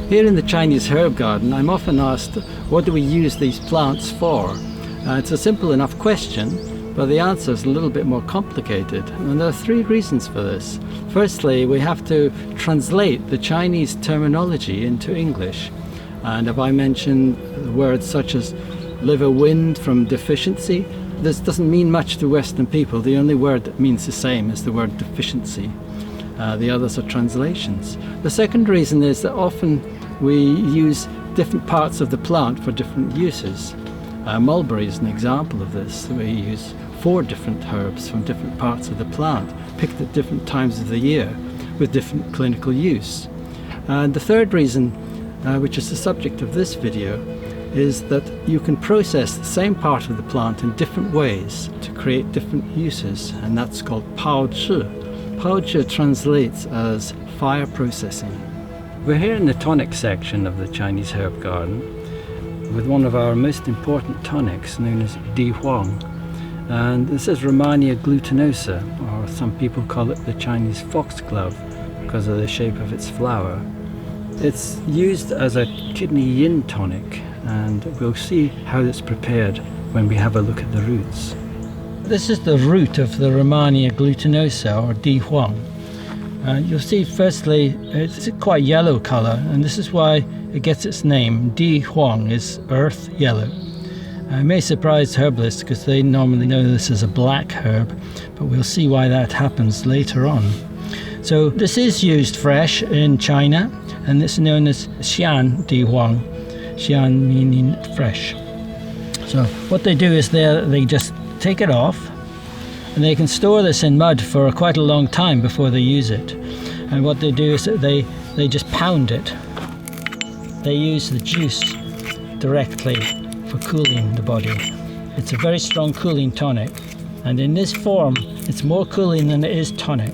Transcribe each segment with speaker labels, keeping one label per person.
Speaker 1: Here in the Chinese Herb Garden, I'm often asked, what do we use these plants for? It's a simple enough question, but the answer is a little bit more complicated. And there are three reasons for this. Firstly, we have to translate the Chinese terminology into English. And if I mention words such as liver wind from deficiency, this doesn't mean much to Western people. The only word that means the same is the word deficiency. The others are translations. The second reason is that often we use different parts of the plant for different uses. Mulberry is an example of this. We use 4 different herbs from different parts of the plant, picked at different times of the year, with different clinical use. And the third reason, which is the subject of this video, is that you can process the same part of the plant in different ways to create different uses, and that's called Pao Zhi. Pao Zhi translates as fire processing. We're here in the tonic section of the Chinese Herb Garden with one of our most important tonics known as Di Huang. And this is Rehmannia glutinosa, or some people call it the Chinese foxglove because of the shape of its flower. It's used as a kidney yin tonic, and we'll see how it's prepared when we have a look at the roots. This is the root of the Rehmannia glutinosa, or Di Huang. You'll see firstly it's quite yellow colour, and this is why it gets its name. Di Huang is earth yellow. It may surprise herbalists because they normally know this as a black herb, but we'll see why that happens later on. So this is used fresh in China, and it's known as Xian Di Huang. Xian meaning fresh. So what they do is they just take it off, and they can store this in mud for quite a long time before they use it. And what they do is that they just pound it. They use the juice directly for cooling the body. It's a very strong cooling tonic, and in this form it's more cooling than it is tonic.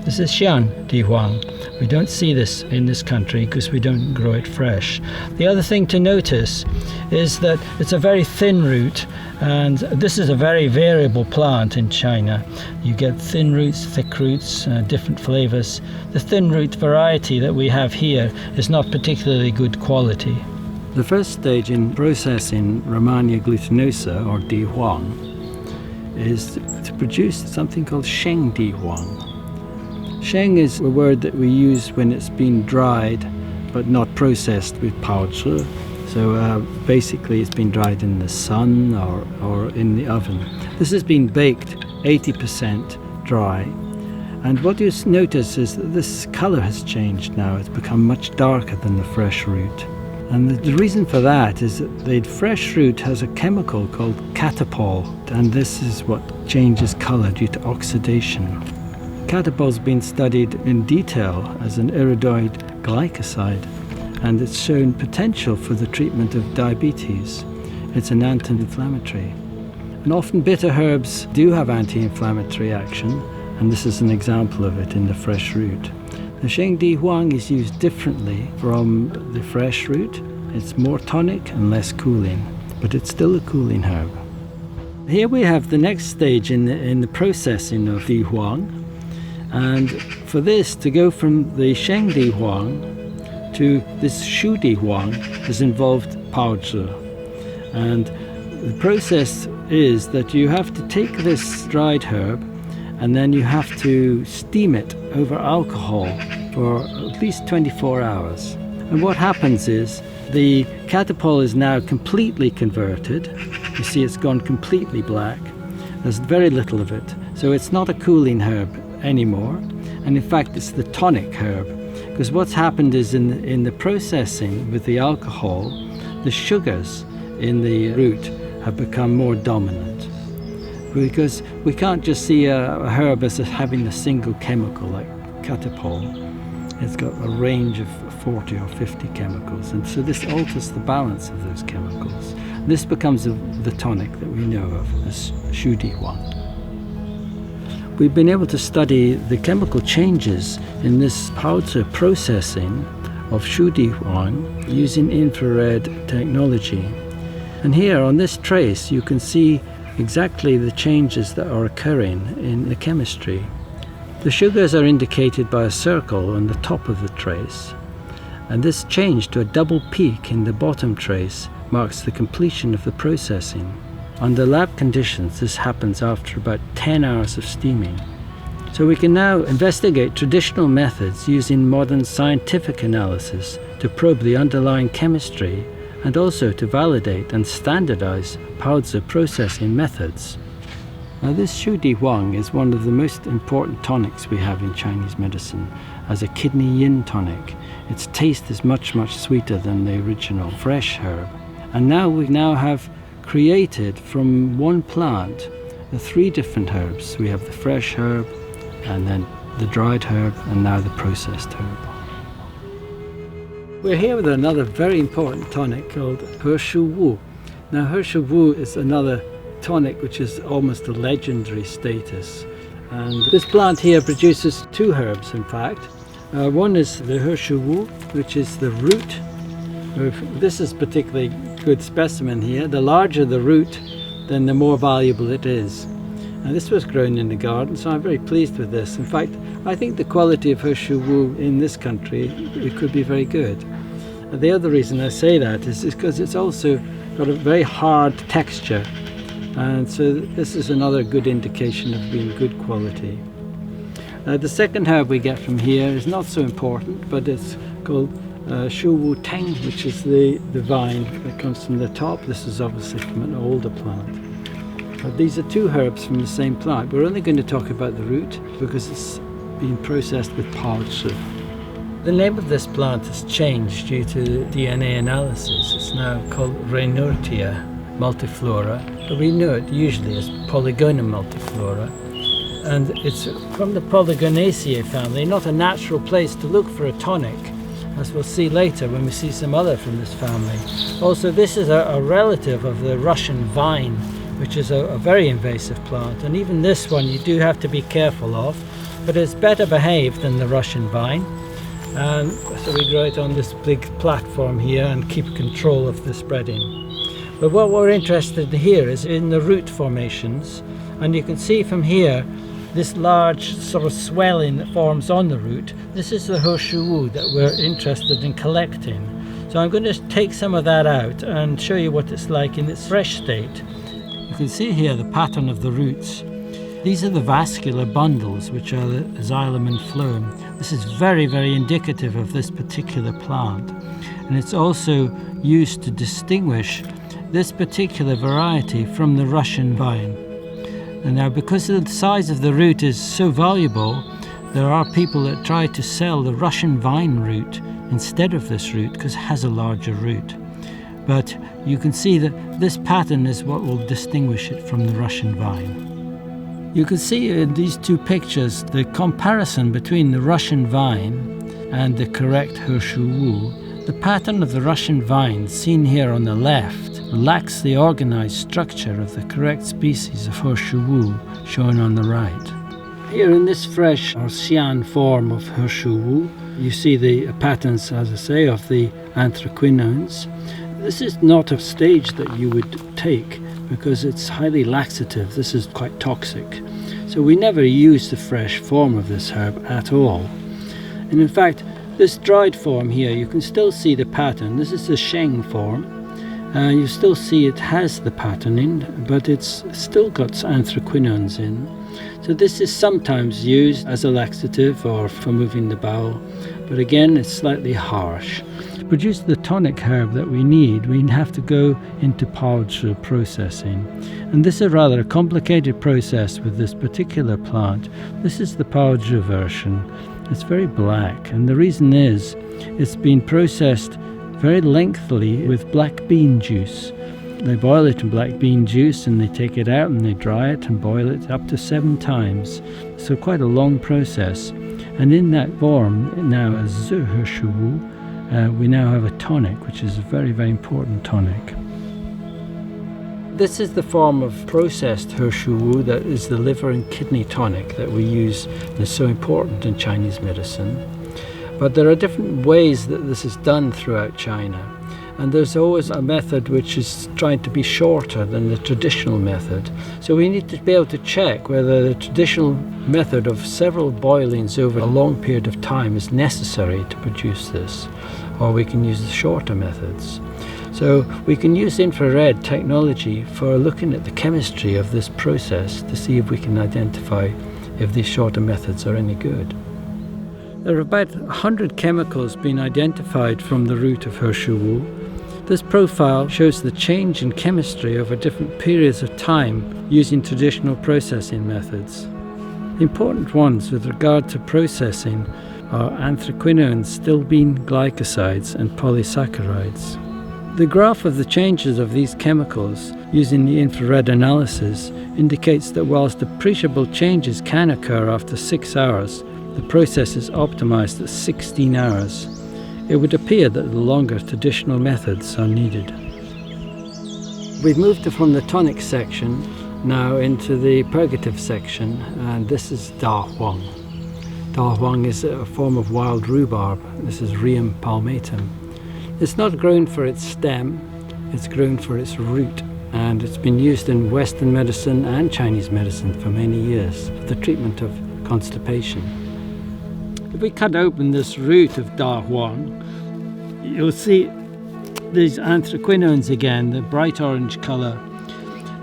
Speaker 1: This is Xian Di Huang. We don't see this in this country because we don't grow it fresh. The other thing to notice is that it's a very thin root, and this is a very variable plant in China. You get thin roots, thick roots, different flavours. The thin root variety that we have here is not particularly good quality. The first stage in processing Rehmannia glutinosa, or Di Huang, is to produce something called Sheng Di Huang. Sheng is a word that we use when it's been dried but not processed with Pao Zhi. So basically it's been dried in the sun or in the oven. This has been baked 80% dry. And what you notice is that this colour has changed now. It's become much darker than the fresh root. And the reason for that is that the fresh root has a chemical called catapol, and this is what changes colour due to oxidation. Catapol's been studied in detail as an iridoid glycoside, and it's shown potential for the treatment of diabetes. It's an anti-inflammatory. And often bitter herbs do have anti-inflammatory action, and this is an example of it in the fresh root. The Sheng Di Huang is used differently from the fresh root. It's more tonic and less cooling, but it's still a cooling herb. Here we have the next stage in the processing of Di Huang. And for this to go from the Sheng Di Huang to this Shu Di Huang has involved Pao Zhi. And the process is that you have to take this dried herb and then you have to steam it over alcohol for at least 24 hours. And what happens is the catapol is now completely converted. You see it's gone completely black. There's very little of it. So it's not a cooling herb anymore, and in fact it's the tonic herb, because what's happened is in the processing with the alcohol, the sugars in the root have become more dominant, because we can't just see a herb as having a single chemical like catapol. It's got a range of 40 or 50 chemicals, and so this alters the balance of those chemicals. This becomes the tonic that we know of as Shu Di Huang. We've been able to study the chemical changes in this Pao Zhi processing of Shu Di Huang using infrared technology. And here on this trace you can see exactly the changes that are occurring in the chemistry. The sugars are indicated by a circle on the top of the trace, And this change to a double peak in the bottom trace marks the completion of the processing. Under lab conditions, this happens after about 10 hours of steaming. So we can now investigate traditional methods using modern scientific analysis to probe the underlying chemistry and also to validate and standardize Pao Zhi processing methods. Now this Shu Di Huang is one of the most important tonics we have in Chinese medicine as a kidney yin tonic. Its taste is much sweeter than the original fresh herb. And now we have created from one plant the 3 different herbs. We have the fresh herb, and then the dried herb, and now the processed herb. We're here with another very important tonic called He Shu Wu. Now He Shu Wu is another tonic which is almost a legendary status. And this plant here produces 2 herbs in fact. One is the He Shu Wu, which is the root. This is particularly good specimen here. The larger the root, then the more valuable it is. And this was grown in the garden, so I'm very pleased with this. In fact, I think the quality of He Shu Wu in this country, it could be very good. And the other reason I say that is because it's also got a very hard texture. And so this is another good indication of being good quality. The second herb we get from here is not so important, but it's called Shu Wu Teng, which is the vine that comes from the top. This is obviously from an older plant. But these are 2 herbs from the same plant. We're only going to talk about the root because it's been processed with Pao Zhi. The name of this plant has changed due to DNA analysis. It's now called Raynaudtia multiflora, but we know it usually as Polygonum multiflora. And it's from the Polygonaceae family, not a natural place to look for a tonic, as we'll see later when we see some other from this family. Also, this is a relative of the Russian vine, which is a very invasive plant, and even this one you do have to be careful of, but it's better behaved than the Russian vine. And so we grow it on this big platform here and keep control of the spreading. But what we're interested in here is in the root formations, and you can see from here this large sort of swelling that forms on the root. This is the He Shu Wu that we're interested in collecting. So I'm going to take some of that out and show you what it's like in its fresh state. You can see here the pattern of the roots. These are the vascular bundles, which are the xylem and phloem. This is very indicative of this particular plant. And it's also used to distinguish this particular variety from the Russian vine. And now, because the size of the root is so valuable, there are people that try to sell the Russian vine root instead of this root because it has a larger root. But you can see that this pattern is what will distinguish it from the Russian vine. You can see in these 2 pictures the comparison between the Russian vine and the correct He Shu Wu. The pattern of the Russian vine seen here on the left lacks the organized structure of the correct species of He Shu Wu shown on the right. Here in this fresh or xian form of He Shu Wu, you see the patterns, as I say, of the anthraquinones. This is not a stage that you would take because it's highly laxative. This is quite toxic. So we never use the fresh form of this herb at all. And in fact, this dried form here, you can still see the pattern. This is the Sheng form. You still see it has the patterning, but it's still got anthraquinones in. So this is sometimes used as a laxative or for moving the bowel, but again, it's slightly harsh. To produce the tonic herb that we need, we have to go into Pao Zhi processing. And this is rather a complicated process with this particular plant. This is the Pao Zhi version. It's very black, and the reason is it's been processed very lengthily with black bean juice. They boil it in black bean juice and they take it out and they dry it and boil it up to 7 times. So quite a long process. And in that form, now as Zhi He Shu Wu, we now have a tonic, which is a very important tonic. This is the form of processed He Shu Wu that is the liver and kidney tonic that we use and is so important in Chinese medicine. But there are different ways that this is done throughout China. And there's always a method which is trying to be shorter than the traditional method. So we need to be able to check whether the traditional method of several boilings over a long period of time is necessary to produce this. or we can use the shorter methods. So we can use infrared technology for looking at the chemistry of this process to see if we can identify if these shorter methods are any good. There are about 100 chemicals being identified from the root of Herschel wool. This profile shows the change in chemistry over different periods of time using traditional processing methods. The important ones with regard to processing are anthraquinones, stilbene glycosides and polysaccharides. The graph of the changes of these chemicals using the infrared analysis indicates that whilst appreciable changes can occur after 6 hours, the process is optimized at 16 hours. It would appear that the longer traditional methods are needed. We've moved from the tonic section now into the purgative section, and this is Da Huang. Da Huang is a form of wild rhubarb. This is Rheum palmatum. It's not grown for its stem, it's grown for its root, and it's been used in Western medicine and Chinese medicine for many years for the treatment of constipation. If we cut open this root of Da Huang, you'll see these anthraquinones again, the bright orange colour.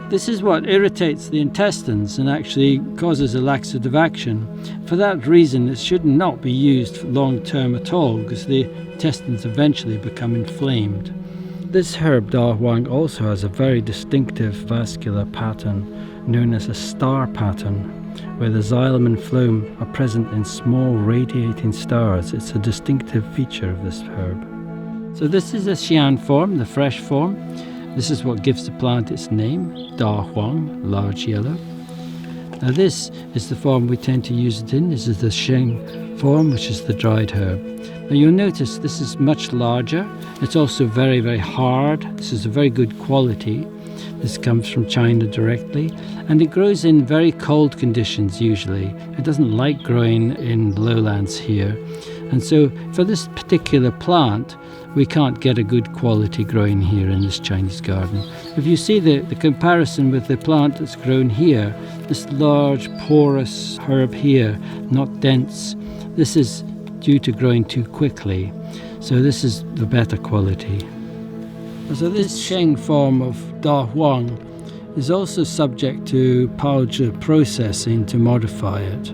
Speaker 1: This is what irritates the intestines and actually causes a laxative action. For that reason, it should not be used long term at all, because the intestines eventually become inflamed. This herb Da Huang also has a very distinctive vascular pattern known as a star pattern, where the xylem and phloem are present in small radiating stars. It's a distinctive feature of this herb. So this is a Xian form, the fresh form. This is what gives the plant its name, Da Huang, large yellow. Now this is the form we tend to use it in. This is the Sheng form, which is the dried herb. Now you'll notice this is much larger. It's also very, very hard. This is a very good quality. This comes from China directly, and it grows in very cold conditions usually. It doesn't like growing in lowlands here. And so for this particular plant, we can't get a good quality growing here in this Chinese garden. If you see the comparison with the plant that's grown here, this large porous herb here, not dense, this is due to growing too quickly. So this is the better quality. So this Sheng form of Da Huang is also subject to Pao Zhi processing to modify it.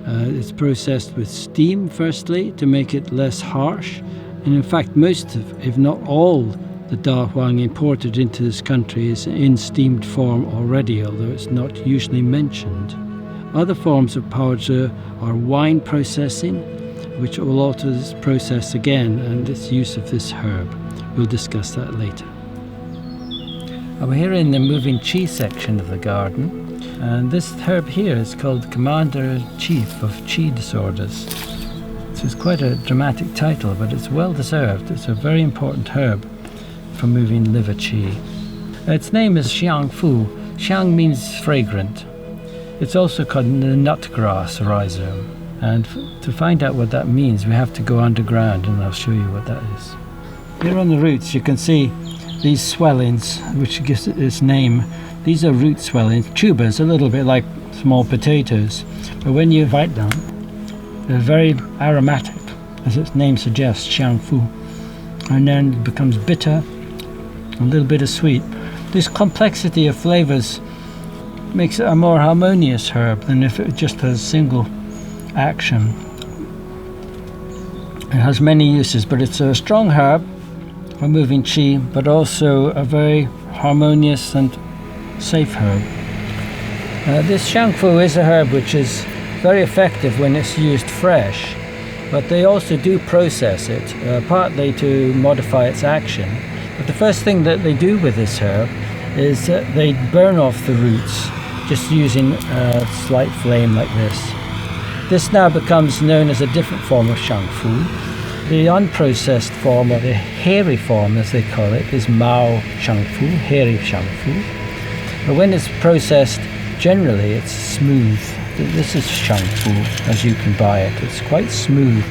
Speaker 1: It's processed with steam firstly to make it less harsh. And in fact, most of, if not all, the Da Huang imported into this country is in steamed form already, although it's not usually mentioned. Other forms of Pao Zhi are wine processing, which will alter this process again, and its use of this herb. We'll discuss that later. We're here in the moving qi section of the garden, and this herb here is called Commander-in-Chief of Qi Disorders. It's quite a dramatic title, but it's well deserved. It's a very important herb for moving liver qi. Its name is Xiang Fu. Xiang means fragrant. It's also called the nutgrass rhizome. And to find out what that means, we have to go underground, and I'll show you what that is. Here on the roots you can see these swellings, which gives it its name. These are root swellings, tubers, a little bit like small potatoes. But when you bite them, they're very aromatic, as its name suggests, Xiang Fu. And then it becomes bitter, a little bit of sweet. This complexity of flavors makes it a more harmonious herb than if it just has single action. It has many uses, but it's a strong herb for moving qi, but also a very harmonious and safe herb. This Xiang Fu is a herb which is very effective when it's used fresh, but they also do process it, partly to modify its action. But the first thing that they do with this herb is they burn off the roots, just using a slight flame like this. This now becomes known as a different form of Xiang Fu. The unprocessed form, or the hairy form as they call it, is Mao Xiang Fu, hairy Xiang Fu. But when it's processed, generally it's smooth. This is Xiang Fu, as you can buy it. It's quite smooth.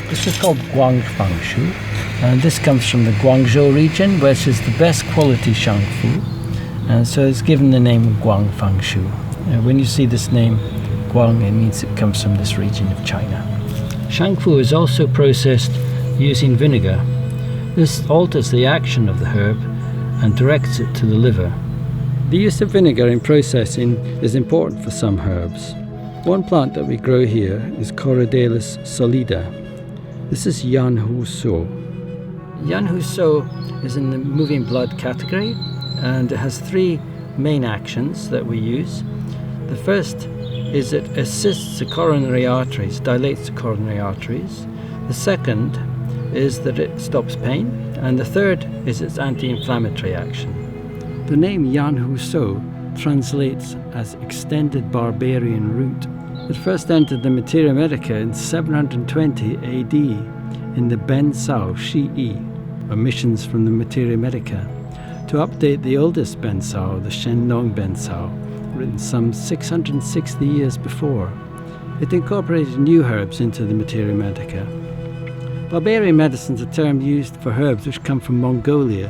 Speaker 1: This is called Guangfangshu, and this comes from the Guangzhou region, which is the best quality Xiang Fu. And so it's given the name Guangfangshu. When you see this name, Guang, it means it comes from this region of China. Xiang Fu is also processed using vinegar. This alters the action of the herb and directs it to the liver. The use of vinegar in processing is important for some herbs. One plant that we grow here is Corydalis solida. This is Yan Hu So. Yan Hu So is in the moving blood category, and it has three main actions that we use. The first is it assists the coronary arteries, dilates the coronary arteries. The second is that it stops pain, and the third is its anti-inflammatory action. The name Yan Hu So translates as extended barbarian root. It first entered the Materia Medica in 720 AD in the Ben Sao Shi'i, omissions from the Materia Medica, to update the oldest Ben Sao, the Shenlong Ben Sao, written some 660 years before. It incorporated new herbs into the Materia Medica. Barbarian medicine is a term used for herbs which come from Mongolia,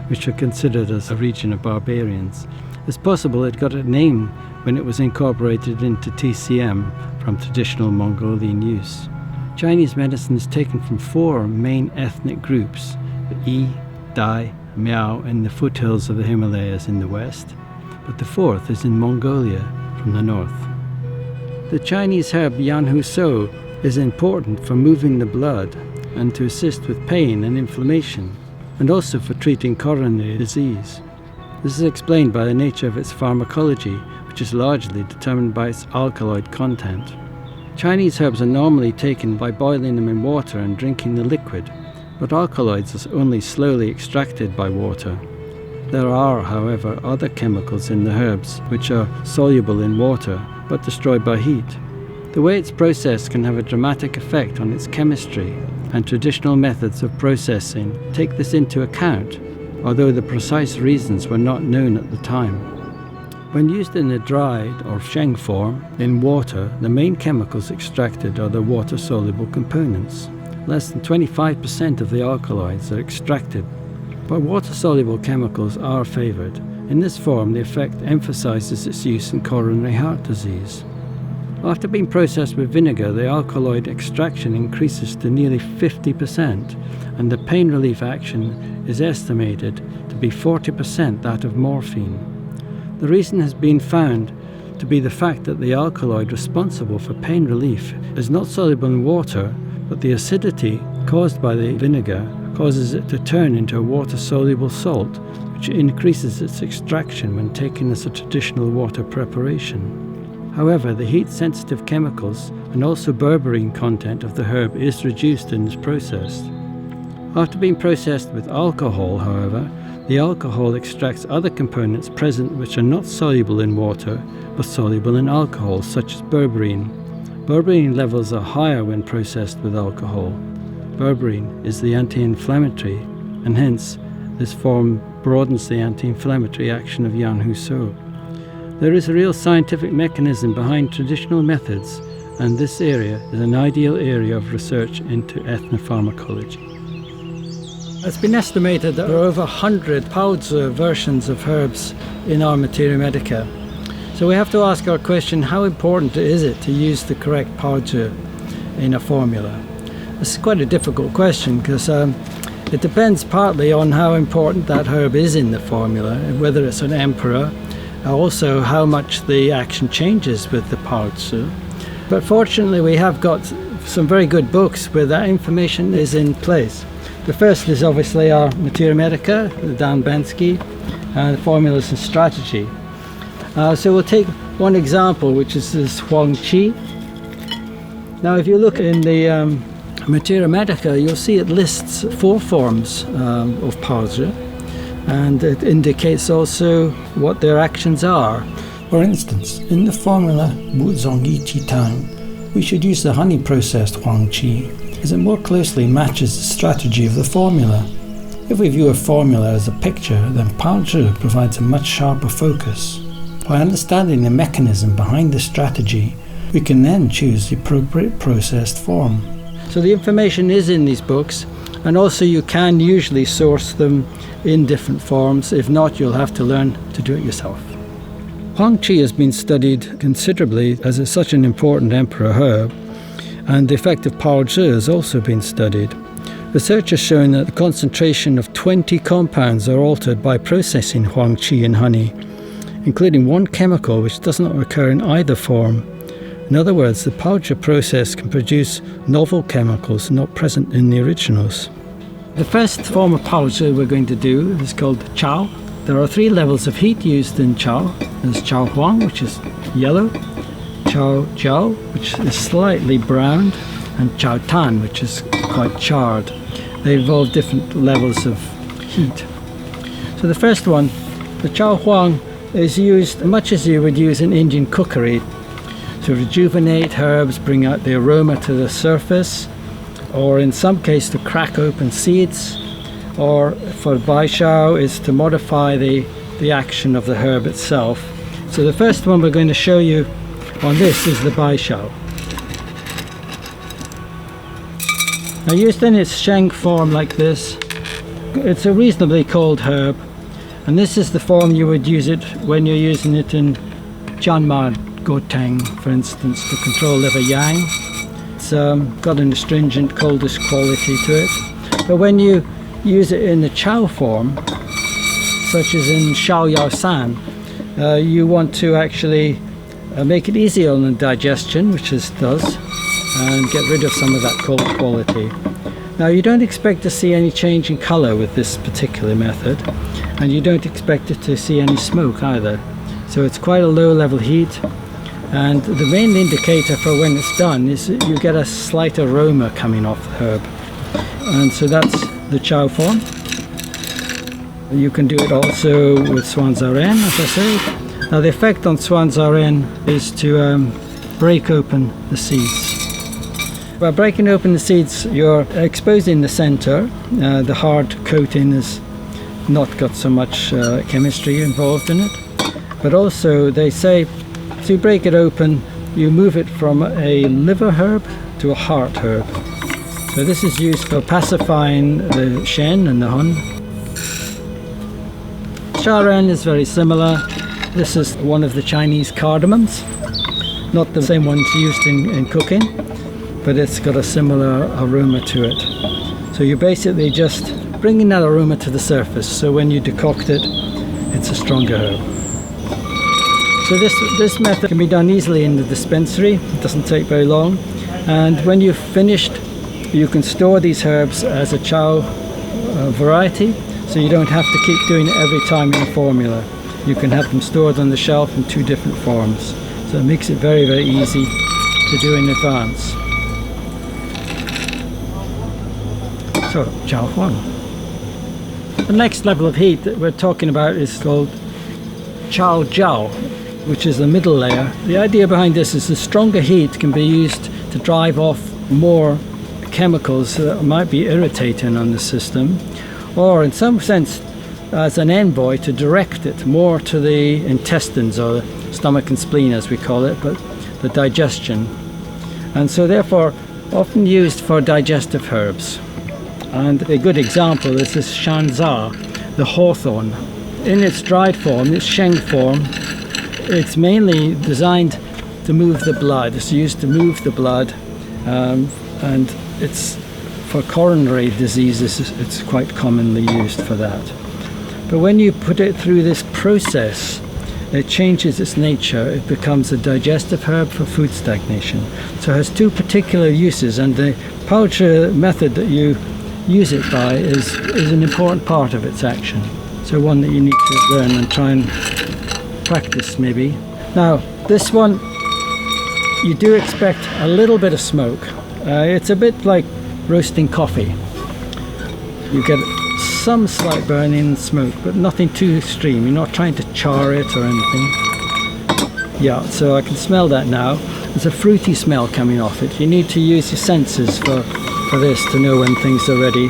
Speaker 1: which are considered as a region of barbarians. It's possible it got a name when it was incorporated into TCM from traditional Mongolian use. Chinese medicine is taken from four main ethnic groups: the Yi, Dai, Miao in the foothills of the Himalayas in the west, but the fourth is in Mongolia from the north. The Chinese herb Yan Hu So is important for moving the blood and to assist with pain and inflammation, and also for treating coronary disease. This is explained by the nature of its pharmacology, which is largely determined by its alkaloid content. Chinese herbs are normally taken by boiling them in water and drinking the liquid, but alkaloids are only slowly extracted by water. There are, however, other chemicals in the herbs which are soluble in water but destroyed by heat. The way it's processed can have a dramatic effect on its chemistry, and traditional methods of processing take this into account, although the precise reasons were not known at the time. When used in a dried or sheng form in water, the main chemicals extracted are the water-soluble components. Less than 25% of the alkaloids are extracted, but water-soluble chemicals are favoured. In this form, the effect emphasises its use in coronary heart disease. After being processed with vinegar, the alkaloid extraction increases to nearly 50%, and the pain relief action is estimated to be 40% that of morphine. The reason has been found to be the fact that the alkaloid responsible for pain relief is not soluble in water, but the acidity caused by the vinegar causes it to turn into a water-soluble salt, which increases its extraction when taken as a traditional water preparation. However, the heat-sensitive chemicals and also berberine content of the herb is reduced in this process. After being processed with alcohol, however, the alcohol extracts other components present which are not soluble in water, but soluble in alcohol, such as berberine. Berberine levels are higher when processed with alcohol. Berberine is the anti-inflammatory, and hence this form broadens the anti-inflammatory action of Yan Hu So. There is a real scientific mechanism behind traditional methods, and this area is an ideal area of research into ethnopharmacology. It's been estimated that there are over 100 Pao Zhi versions of herbs in our Materia Medica. So we have to ask our question, how important is it to use the correct Pao Zhi in a formula? This is quite a difficult question because it depends partly on how important that herb is in the formula, whether it's an emperor, also how much the action changes with the Pao Zhi. But fortunately we have got some very good books where that information is in place. The first is obviously our Materia Medica, the Dan Bensky, and the Formulas and Strategy. So we'll take one example, which is this Huang Qi. Now if you look in the Materia Medica, you'll see it lists 4 forms of Pao Zhi, and it indicates also what their actions are. For instance, in the formula Wu Zongyi Qi Tang, we should use the honey-processed Huang Qi, as it more closely matches the strategy of the formula. If we view a formula as a picture, then Pao Zhi provides a much sharper focus. By understanding the mechanism behind the strategy, we can then choose the appropriate processed form. So the information is in these books, and also you can usually source them in different forms. If not, you'll have to learn to do it yourself. Huang Qi has been studied considerably as it's such an important emperor herb, and the effect of Pao Zhi has also been studied. Research has shown that the concentration of 20 compounds are altered by processing Huang Qi in honey, including one chemical which does not occur in either form. In other words, the Pao Zhi process can produce novel chemicals not present in the originals. The first form of Pao Zhi we're going to do is called Chao. There are 3 levels of heat used in Chao. There's Chao Huang, which is yellow, Chao Jiao, which is slightly browned, and Chao Tan, which is quite charred. They involve different levels of heat. So the first one, the Chao Huang, is used much as you would use in Indian cookery to rejuvenate herbs, bring out the aroma to the surface, or in some cases to crack open seeds, or for Bai Shao is to modify the action of the herb itself. So the first one we're going to show you on this is the Bai Shao. Now, used in its sheng form like this, it's a reasonably cold herb, and this is the form you would use it when you're using it in Jianma Goteng, for instance, to control liver yang. It's got an astringent, coldish quality to it. But when you use it in the Chao form, such as in Shao Yao San, you want to actually make it easier on the digestion, which this does, and get rid of some of that cold quality. Now, you don't expect to see any change in colour with this particular method, and you don't expect it to see any smoke either. So it's quite a low level heat, and the main indicator for when it's done is that you get a slight aroma coming off the herb. And so that's the Chao form. You can do it also with Swanzaren, as I say. Now, the effect on Swanzaren is to break open the seeds. By breaking open the seeds, you're exposing the center. The hard coating has not got so much chemistry involved in it. But also, they say, to break it open, you move it from a liver herb to a heart herb. So this is used for pacifying the Shen and the Hun. Sharen is very similar. This is one of the Chinese cardamoms. Not the same ones used in cooking, but it's got a similar aroma to it. So you're basically just bringing that aroma to the surface, so when you decoct it, it's a stronger herb. So this method can be done easily in the dispensary. It doesn't take very long, and when you've finished, you can store these herbs as a Chao variety, so you don't have to keep doing it every time in a formula. You can have them stored on the shelf in 2 different forms, so it makes it very, very easy to do in advance. So, Chao Huang. The next level of heat that we're talking about is called Chao Jiao, which is the middle layer. The idea behind this is the stronger heat can be used to drive off more chemicals that might be irritating on the system, or in some sense as an envoy to direct it more to the intestines, or the stomach and spleen as we call it, but the digestion. And so therefore often used for digestive herbs. And a good example is this Shanza, the hawthorn. In its dried form, its sheng form, it's mainly designed to move the blood. It's used to move the blood, and it's for coronary diseases. It's quite commonly used for that. But when you put it through this process, it changes its nature. It becomes a digestive herb for food stagnation. So it has 2 particular uses, and the Pao Zhi method that you use it by is an important part of its action. So one that you need to learn and try and practice maybe. Now, this one, you do expect a little bit of smoke. It's a bit like roasting coffee. You get some slight burning and smoke, but nothing too extreme. You're not trying to char it or anything. Yeah, so I can smell that now. There's a fruity smell coming off it. You need to use your senses for this to know when things are ready.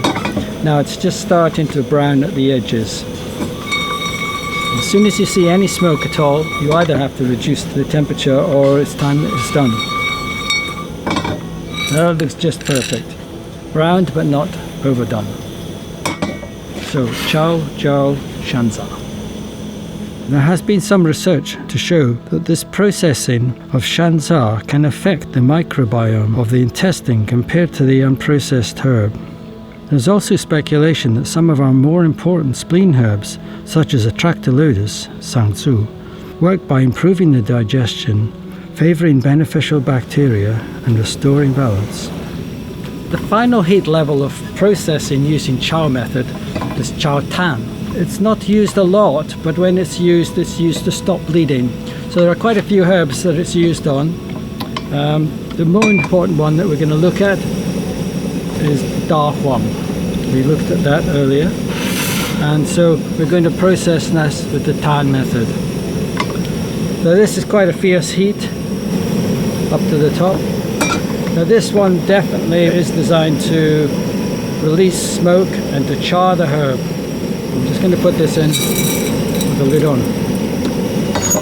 Speaker 1: Now it's just starting to brown at the edges. As soon as you see any smoke at all, you either have to reduce the temperature or it's time that it's done. That looks just perfect. Browned but not overdone. So, Chao Jiao Shanza. There has been some research to show that this processing of Shanza can affect the microbiome of the intestine compared to the unprocessed herb. There's also speculation that some of our more important spleen herbs, such as Atractylodus, Sangzu, work by improving the digestion, favouring beneficial bacteria and restoring balance. The final heat level of processing using Chao method is Chao Tan. It's not used a lot, but when it's used to stop bleeding. So there are quite a few herbs that it's used on. The more important one that we're going to look at is Da Huang. We looked at that earlier. And so we're going to process this with the Tan method. So this is quite a fierce heat up to the top. Now this one definitely is designed to release smoke and to char the herb. I'm just going to put this in with the lid on.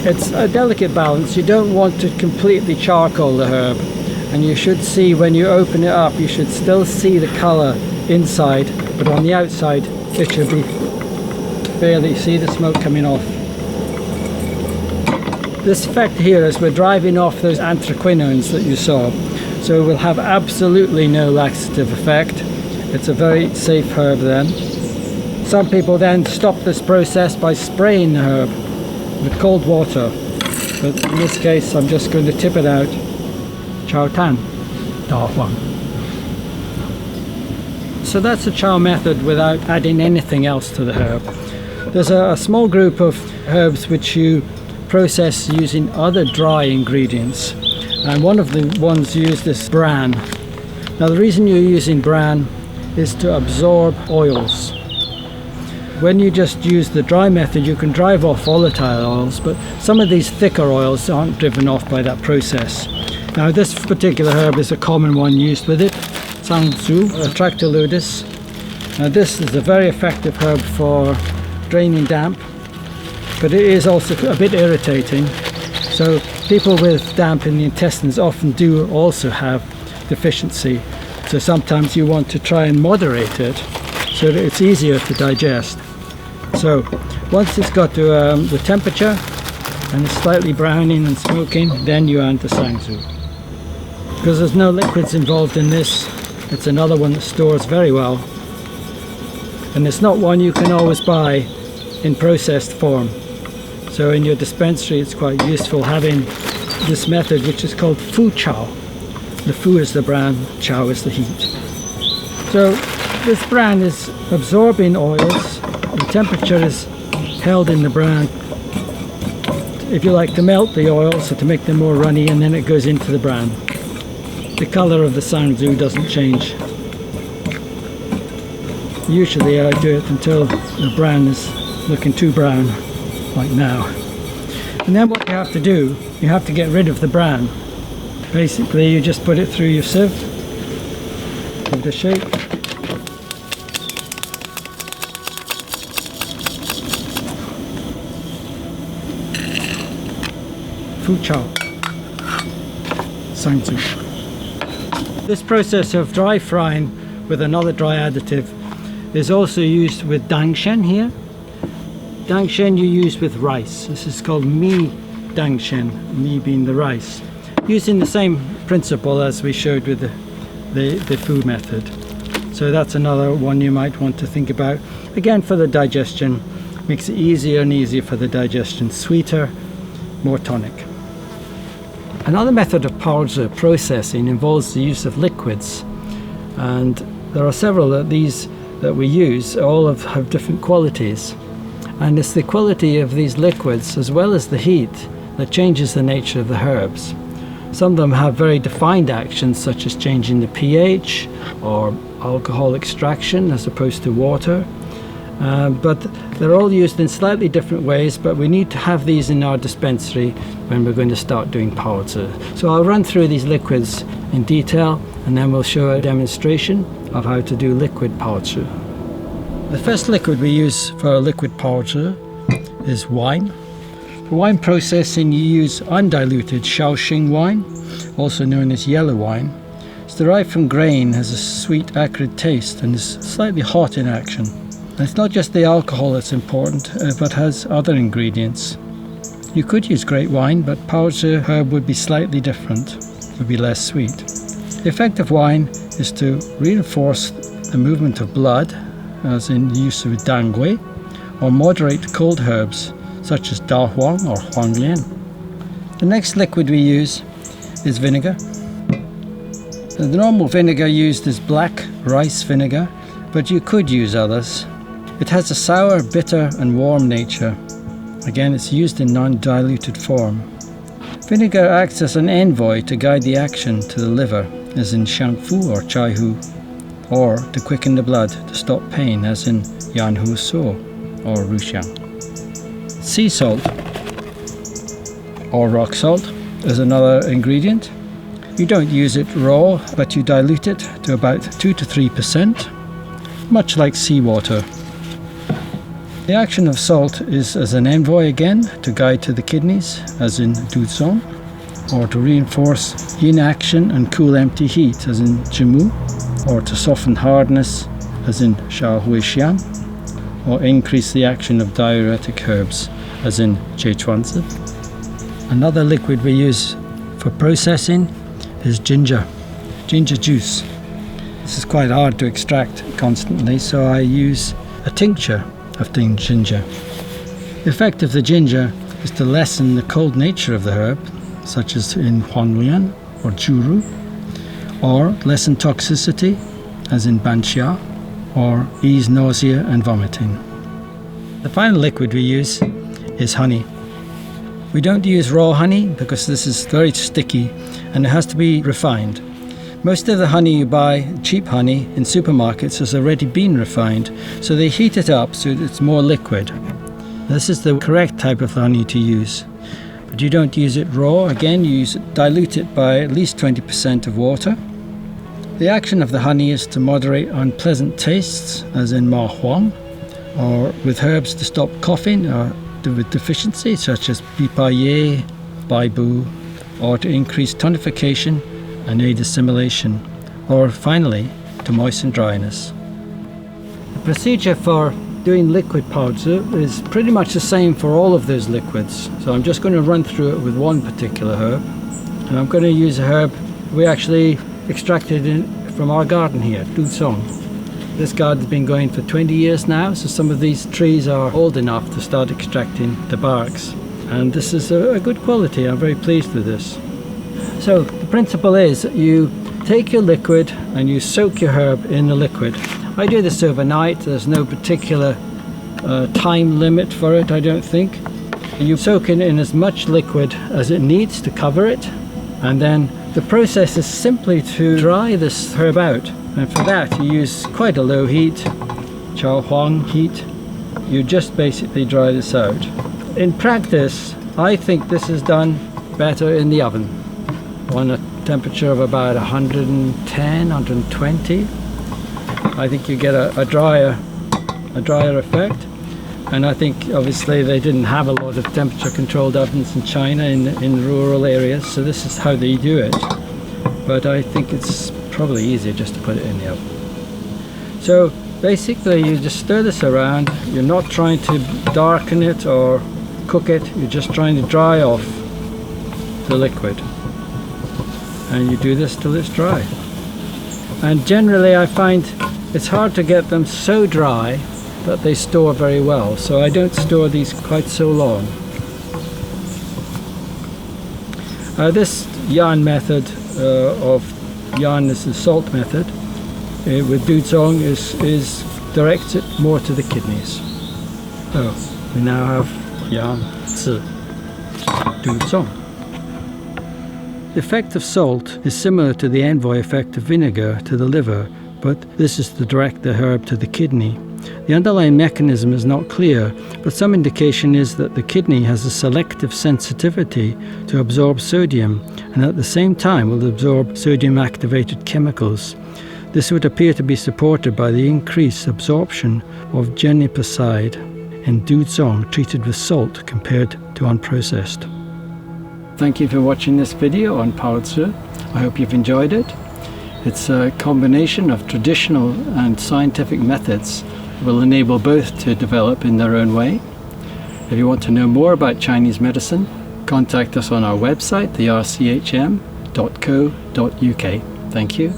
Speaker 1: It's a delicate balance. You don't want to completely charcoal the herb, and you should see when you open it up, you should still see the colour inside, but on the outside it should be barely see the smoke coming off. This effect here is we're driving off those anthraquinones that you saw, so we'll have absolutely no laxative effect. It's a very safe herb then. Some people then stop this process by spraying the herb with cold water, but in this case I'm just going to tip it out. Chao Tan, Da Huang. So that's the Chao method without adding anything else to the herb. There's a small group of herbs which you process using other dry ingredients, and one of the ones used is bran. Now the reason you're using bran is to absorb oils. When you just use the dry method, you can drive off volatile oils, but some of these thicker oils aren't driven off by that process. Now this particular herb is a common one used with it, Sangzu, Atractylodus. Now this is a very effective herb for draining damp, but it is also a bit irritating. So people with damp in the intestines often do also have deficiency. So sometimes you want to try and moderate it so that it's easier to digest. So once it's got to the temperature and it's slightly browning and smoking, then you add the Sangzu. Because there's no liquids involved in this, it's another one that stores very well. And it's not one you can always buy in processed form. So in your dispensary it's quite useful having this method, which is called Fu Chao. The Fu is the bran, Chao is the heat. So this bran is absorbing oils. The temperature is held in the bran, if you like, to melt the oils, so to make them more runny, and then it goes into the bran. The colour of the Sangzu doesn't change. Usually I do it until the bran is looking too brown, like now. And then what you have to do, you have to get rid of the bran. Basically you just put it through your sieve, give it a shake. Fu Chao, Sangzu. This process of dry frying with another dry additive is also used with dangshen here. Dangshen you use with rice. This is called mi dangshen, mi being the rice. Using the same principle as we showed with the food method. So that's another one you might want to think about. Again, for the digestion, makes it easier and easier for the digestion. Sweeter, more tonic. Another method of Pao Zhi processing involves the use of liquids, and there are several of these that we use. All have different qualities, and it's the quality of these liquids as well as the heat that changes the nature of the herbs. Some of them have very defined actions, such as changing the pH or alcohol extraction as opposed to water. But they're all used in slightly different ways, but we need to have these in our dispensary when we're going to start doing Pao Zhi. So I'll run through these liquids in detail, and then we'll show a demonstration of how to do liquid Pao Zhi. The first liquid we use for liquid Pao Zhi is wine. For wine processing, you use undiluted Shaoxing wine, also known as yellow wine. It's derived from grain, has a sweet, acrid taste, and is slightly hot in action. And it's not just the alcohol that's important, but has other ingredients. You could use great wine, but Pao Zhi herb would be slightly different. It would be less sweet. The effect of wine is to reinforce the movement of blood, as in the use of dangui, or moderate cold herbs such as da huang or huanglian. The next liquid we use is vinegar. The normal vinegar used is black rice vinegar, but you could use others. It has a sour, bitter and warm nature. Again, it's used in non-diluted form. Vinegar acts as an envoy to guide the action to the liver, as in shangfu or chaihu, or to quicken the blood to stop pain, as in yanhu so or ruxiang. Sea salt or rock salt is another ingredient. You don't use it raw, but you dilute it to about 2 to 3%, much like seawater. The action of salt is as an envoy again to guide to the kidneys, as in duzong, or to reinforce yin action and cool empty heat, as in jimu, or to soften hardness, as in shaohuixian, or increase the action of diuretic herbs, as in zhechuanzi. Another liquid we use for processing is ginger juice. This is quite hard to extract constantly, so I use a tincture of ginger. The effect of the ginger is to lessen the cold nature of the herb, such as in huanglian or juru, or lessen toxicity, as in banxia, or ease nausea and vomiting. The final liquid we use is honey. We don't use raw honey because this is very sticky and it has to be refined. Most of the honey you buy, cheap honey, in supermarkets has already been refined, so they heat it up so it's more liquid. This is the correct type of honey to use. But you don't use it raw. Again, you dilute it by at least 20% of water. The action of the honey is to moderate unpleasant tastes, as in ma huang, or with herbs to stop coughing or with deficiency, such as pipaye, baibu, or to increase tonification and aid assimilation, or finally to moisten dryness. The procedure for doing liquid Pao Zhi is pretty much the same for all of those liquids, so I'm just going to run through it with one particular herb, and I'm going to use a herb we actually extracted from our garden here, duzong. This garden's been going for 20 years now, so some of these trees are old enough to start extracting the barks, and this is a good quality. I'm very pleased with this. So the principle is you take your liquid and you soak your herb in the liquid. I do this overnight. There's no particular time limit for it, I don't think. You soak it in as much liquid as it needs to cover it, and then the process is simply to dry this herb out, and for that you use quite a low heat, chao huang heat. You just basically dry this out. In practice, I think this is done better in the oven on a temperature of about 110, 120. I think you get a drier effect, and I think obviously they didn't have a lot of temperature controlled ovens in China in rural areas, so this is how they do it. But I think it's probably easier just to put it in the oven. So basically you just stir this around. You're not trying to darken it or cook it, you're just trying to dry off the liquid, and you do this till it's dry. And generally I find it's hard to get them so dry that they store very well, so I don't store these quite so long. This yan method of yan is the salt method with duzong is directs it more to the kidneys. So we now have yan zi duzong. The effect of salt is similar to the envoy effect of vinegar to the liver, but this is to direct the herb to the kidney. The underlying mechanism is not clear, but some indication is that the kidney has a selective sensitivity to absorb sodium, and at the same time will absorb sodium-activated chemicals. This would appear to be supported by the increased absorption of geniposide in duzong treated with salt compared to unprocessed. Thank you for watching this video on Pao Zhi. I hope you've enjoyed it. It's a combination of traditional and scientific methods that will enable both to develop in their own way. If you want to know more about Chinese medicine, contact us on our website, the rchm.co.uk. Thank you.